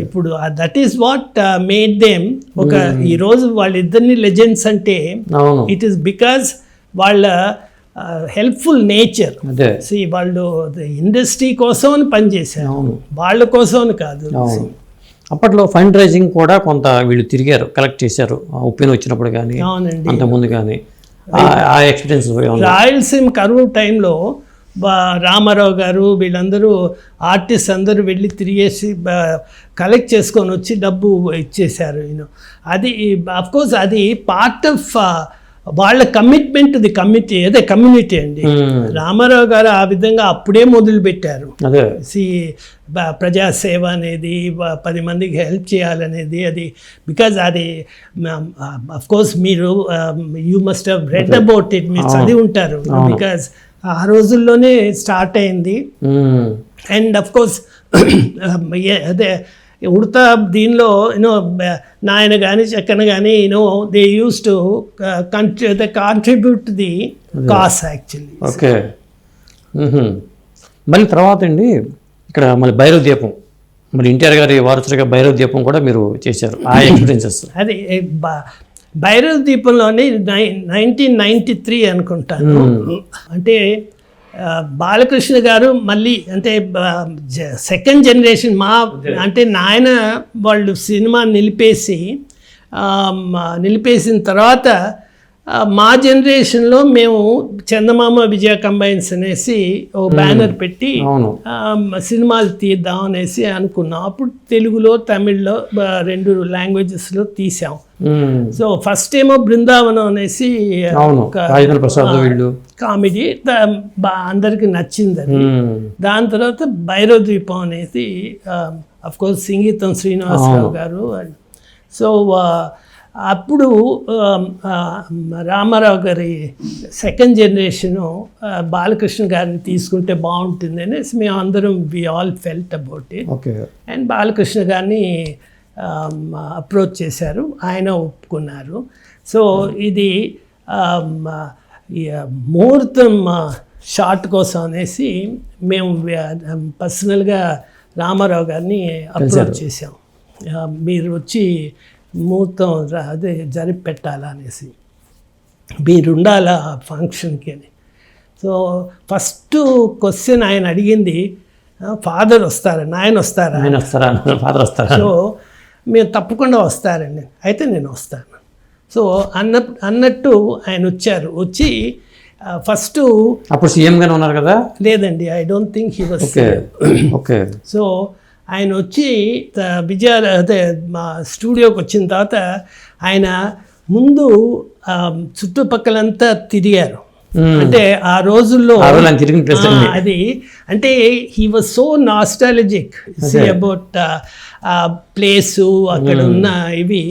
ఇప్పుడు that is what made them ఒక ఈరోజు వాళ్ళిద్దరిని లెజెండ్స్ అంటే ఇట్ ఈస్ బికాస్ వాళ్ళ హెల్ప్ఫుల్ నేచర్. వాళ్ళు ఇండస్ట్రీ కోసం పనిచేశారు, వాళ్ళ కోసం కాదు. అప్పట్లో ఫండ్ రైజింగ్ కూడా కొంత వీళ్ళు తిరిగారు, కలెక్ట్ చేశారు ఉప్పెన వచ్చినప్పుడు కానీ అంతకుముందు కానీ. ఆ ఎక్స్పీరియన్స్ రాయలసీమ కరువు టైంలో రామారావు గారు వీళ్ళందరూ ఆర్టిస్ట్ అందరూ వెళ్ళి తిరిగేసి కలెక్ట్ చేసుకొని వచ్చి డబ్బు ఇచ్చేశారు. అది అఫ్కోర్స్ అది పార్ట్ ఆఫ్ వాళ్ళ కమిట్మెంట్ ది కమ్యూనిటీ అండి. రామారావు గారు ఆ విధంగా అప్పుడే మొదలుపెట్టారు. ప్రజాసేవ అనేది 10 మందికి హెల్ప్ చేయాలనేది. అది బికాజ్ అది అఫ్కోర్స్ మీరు you must have read about it, మీరు చదివి ఉంటారు. బికాజ్ ఆ రోజుల్లోనే స్టార్ట్ అయింది. అండ్ అఫ్కోర్స్ అదే ఉడతా దీనిలో నాయన కానీ చక్కన కానీ they use to contribute the cos actually. Okay. మళ్ళీ తర్వాత అండి ఇక్కడ మళ్ళీ భైరవ దీపం, మరి ఎన్టీఆర్ గారి వారసుడిగా భైరవ దీపం కూడా మీరు చేశారు. ఆ ఎక్స్పీరియన్సెస్ అది భైరవ దీపంలోని 1993 అనుకుంటాను. అంటే బాలకృష్ణ గారు మళ్ళీ అంటే సెకండ్ జనరేషన్ అంటే నాయన వాళ్ళు సినిమా నిలిపేసిన తర్వాత మా జనరేషన్లో మేము చందమామ విజయ కంబైన్స్ అనేసి ఓ బ్యానర్ పెట్టి సినిమాలు తీద్దాం అనేసి అనుకున్నాం. అప్పుడు తెలుగులో తమిళ్లో 2 లాంగ్వేజెస్లో తీసాం. సో ఫస్ట్ ఏమో బృందావనం అనేసి కామెడీ అందరికి నచ్చింది అది. దాని తర్వాత భైరవ ద్వీపం అనేది అఫ్కోర్స్ సంగీతం శ్రీనివాసరావు గారు. సో అప్పుడు రామారావు గారి సెకండ్ జనరేషను బాలకృష్ణ గారిని తీసుకుంటే బాగుంటుంది అనేసి మేము అందరం we all felt about it. And Balakrishna గారిని అప్రోచ్ చేశారు, ఆయన ఒప్పుకున్నారు. సో ఇది ముహూర్తం షార్ట్ కోసం అనేసి మేము పర్సనల్గా రామారావు గారిని అప్రోచ్ చేసాం. మీరు వచ్చి ముహూర్తం అదే జరిపి పెట్టాలనేసి, మీరు ఉండాలా ఫంక్షన్కి అని. సో ఫస్ట్ క్వశ్చన్ ఆయన అడిగింది, ఫాదర్ వస్తారా, నాయన వస్తారా, ఫాదర్ వస్తారా? సో మేము తప్పకుండా వస్తారండి, అయితే నేను వస్తాను. సో అన్నట్టు ఆయన వచ్చారు. వచ్చి ఫస్ట్ అప్పుడు సీఎంగానే ఉన్నారు కదా? లేదండి, I don't think he was. Okay. So ఆయన వచ్చి అదే మా స్టూడియోకి వచ్చిన తర్వాత ఆయన ముందు చుట్టుపక్కలంతా తిరిగారు. అంటే ఆ రోజుల్లో అది అంటే he was so nostalgic about place, అక్కడ ఉన్న ఇవి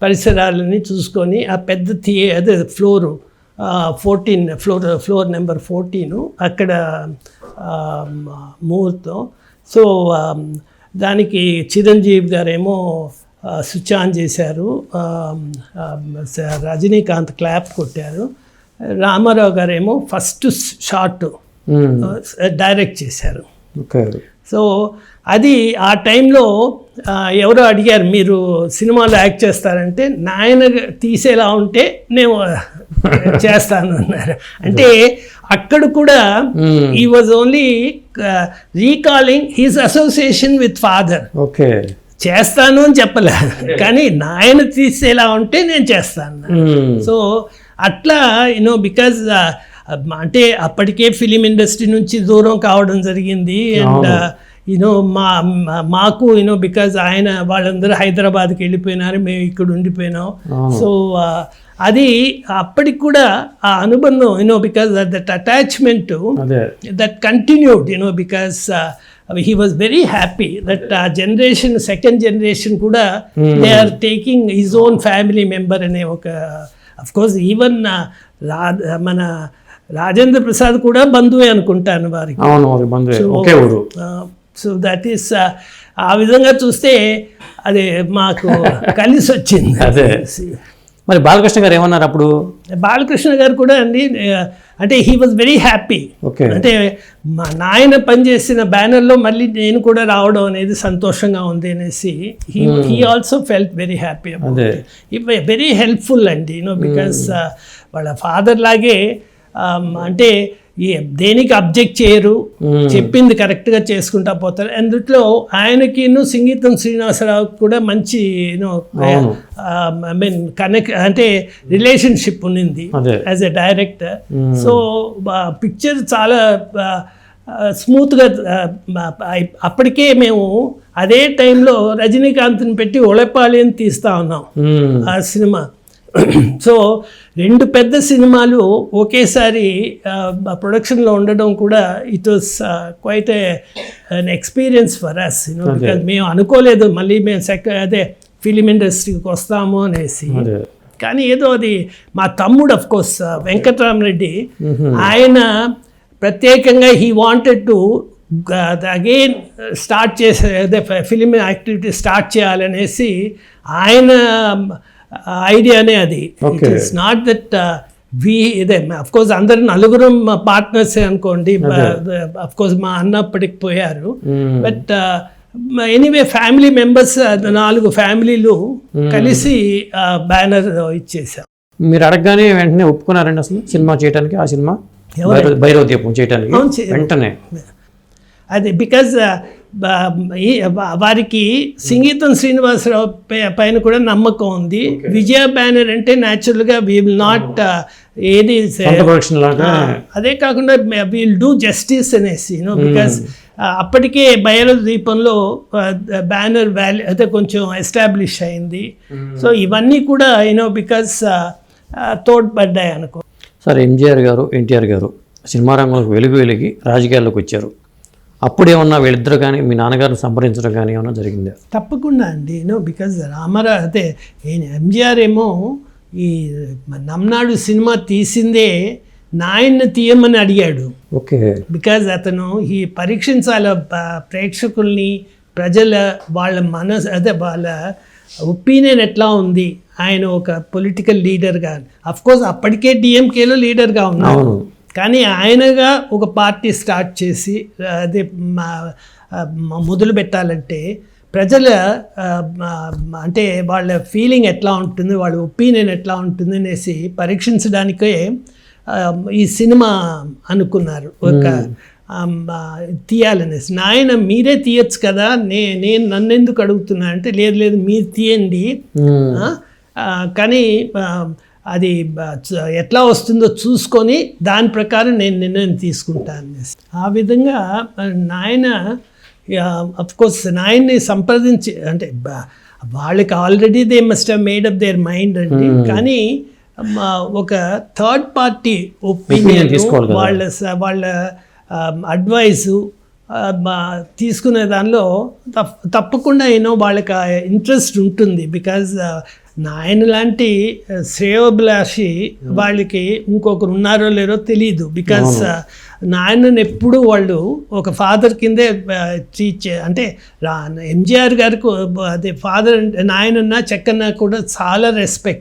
పరిసరాలని చూసుకొని ఆ పెద్ద అదే ఫ్లోర్ నెంబర్ 14 అక్కడ ముహూర్తం. సో దానికి చిరంజీవి గారేమో స్విచ్ ఆన్ చేశారు, రజనీకాంత్ క్లాప్ కొట్టారు, రామారావు గారేమో ఫస్ట్ షాట్ డైరెక్ట్ చేశారు. సో అది ఆ టైంలో ఎవరో అడిగారు, మీరు సినిమాలో యాక్ట్ చేస్తారంటే నాయన తీసేలా ఉంటే నేను చేస్తాను అన్నారు. అంటే అక్కడ కూడా he was only recalling his association with father. Okay, చేస్తాను అని చెప్పలే, కానీ నాయన తీసేలా ఉంటే నేను చేస్తాను. సో అట్లా బికాజ్ అంటే అప్పటికే ఫిలిం ఇండస్ట్రీ నుంచి దూరం కావడం జరిగింది. అండ్ మాకు బికాజ్ ఆయన వాళ్ళందరూ హైదరాబాద్కి వెళ్ళిపోయినారు, మేము ఇక్కడ ఉండిపోయినాం. సో అది అప్పటికి కూడా ఆ అనుబంధం because that attachment that continued because he was very happy that generation, second generation kuda they are taking his own family member ane oka, of course even mana Rajendra Prasad kuda bandhuve anukuntanu variki. avunu varu bandhuve oke uru. So that is ఆ విధంగా చూస్తే అది మాకు కలిసి వచ్చింది. అదే మరి బాలకృష్ణ గారు ఏమన్నారు అప్పుడు? బాలకృష్ణ గారు కూడా అండి అంటే he was very happy. Okay. అంటే మా నాయన పనిచేసిన బ్యానర్లో మళ్ళీ నేను కూడా రావడం అనేది సంతోషంగా ఉంది అనేసి he also felt very happy. Very helpful అండి బికాస్ వాళ్ళ ఫాదర్ లాగే అంటే దేనికి అబ్జెక్ట్ చేయరు, చెప్పింది కరెక్ట్గా చేసుకుంటా పోతారు. అందుట్లో ఆయనకిను సంగీతం శ్రీనివాసరావు కూడా మంచి ఐ మీన్ కనెక్ట్ అంటే రిలేషన్షిప్ ఉన్నింది as a director. So picture చాలా స్మూత్గా అప్పటికే మేము అదే టైంలో రజనీకాంత్ని పెట్టి ఒళపాలి అని తీస్తా ఉన్నాం ఆ సినిమా. సో 2 పెద్ద సినిమాలు ఒకేసారి ప్రొడక్షన్లో ఉండడం కూడా it was quite an experience for us because మేము అనుకోలేదు మళ్ళీ మేము అదే ఫిలిం ఇండస్ట్రీకి వస్తాము అనేసి. కానీ ఏదో అది మా తమ్ముడు అఫ్ కోర్స్ వెంకటరామరెడ్డి ఆయన ప్రత్యేకంగా he wanted to again start చేసే అదే ఫిలిం యాక్టివిటీ స్టార్ట్ చేయాలనేసి ఆయన ఐడియానే అది. ఇట్ ఈస్ నాట్ దట్ ఇదే అఫ్కోర్స్ అందరు 4 పార్ట్నర్సే అనుకోండి. అఫ్కోర్స్ మా అన్న అప్పటికి పోయారు. బట్ ఎనీవే ఫ్యామిలీ మెంబర్స్ 4 ఫ్యామిలీలు కలిసి బ్యానర్ ఇచ్చేసాం. మీరు అడగగానే వెంటనే ఒప్పుకున్నారండి అసలు సినిమా చేయడానికి? ఆ సినిమా భైరవ దీపం చేయడానికి వెంటనే అది బికాజ్ వారికి సంగీతం శ్రీనివాసరావు పైన కూడా నమ్మకం ఉంది. విజయ బ్యానర్ అంటే న్యాచురల్గా వీ విల్ నాట్ ఏది అదే కాకుండా విల్ డూ జస్టిస్ అనేసి బికాస్ అప్పటికే భైరవ దీపంలో బ్యానర్ వాల్యూ అయితే కొంచెం ఎస్టాబ్లిష్ అయింది. సో ఇవన్నీ కూడా బికాస్ తోడ్పడ్డాయి అనుకో. సార్ ఎంజీఆర్ గారు ఎన్టీఆర్ గారు సినిమా రంగంలోకి వెలిగి రాజకీయాల్లోకి వచ్చారు. అప్పుడేమన్నా వీళ్ళిద్దరు కానీ మీ నాన్నగారిని సంప్రదించడం కానీ ఏమన్నా జరిగిందా? తప్పకుండా అండి బికాజ్ రామారావు అదే ఎంజీఆర్ ఏమో ఈ నమ్నాడు సినిమా తీసిందే నాయన్ని తీయమని అడిగాడు. ఓకే. బికాజ్ అతను ఈ పరీక్షించాల ప్రేక్షకుల్ని ప్రజల వాళ్ళ వాళ్ళ ఒపీనియన్ ఎట్లా ఉంది, ఆయన ఒక పొలిటికల్ లీడర్గా అఫ్కోర్స్ అప్పటికే డిఎంకేలో లీడర్గా ఉన్నారు. కానీ ఆయనగా ఒక పార్టీ స్టార్ట్ చేసి అదే మొదలు పెట్టాలంటే ప్రజల అంటే వాళ్ళ ఫీలింగ్ ఎట్లా ఉంటుంది, వాళ్ళ ఒపీనియన్ ఎట్లా ఉంటుంది అనేసి పరీక్షించడానికే ఈ సినిమా అనుకున్నారు ఒక తీయాలనేసి. నాయన మీరే తీయచ్చు కదా, నేను నన్ను ఎందుకు అడుగుతున్నా అంటే లేదు మీరు తీయండి కానీ అది ఎట్లా వస్తుందో చూసుకొని దాని ప్రకారం నేను నిర్ణయం తీసుకుంటాను. ఆ విధంగా నాయన అఫ్కోర్స్ నాయన్ని సంప్రదించి అంటే వాళ్ళకి already they must have made up their mind అండి. కానీ ఒక థర్డ్ పార్టీ ఒపీనియన్ వాళ్ళ అడ్వైసు తీసుకునే దానిలో తప్పకుండా వాళ్ళకి ఇంట్రెస్ట్ ఉంటుంది. బికాజ్ నాయన లాంటి శ్రేయోభిలాషి వాళ్ళకి ఇంకొకరు ఉన్నారో లేరో తెలీదు. బికాజ్ నాయనని ఎప్పుడు వాళ్ళు ఒక ఫాదర్ కిందే ట్రీట్ అంటే ఎంజీఆర్ గారికి అదే ఫాదర్ అంటే నాయనన్నా చెక్కన్నా కూడా చాలా రెస్పెక్ట్.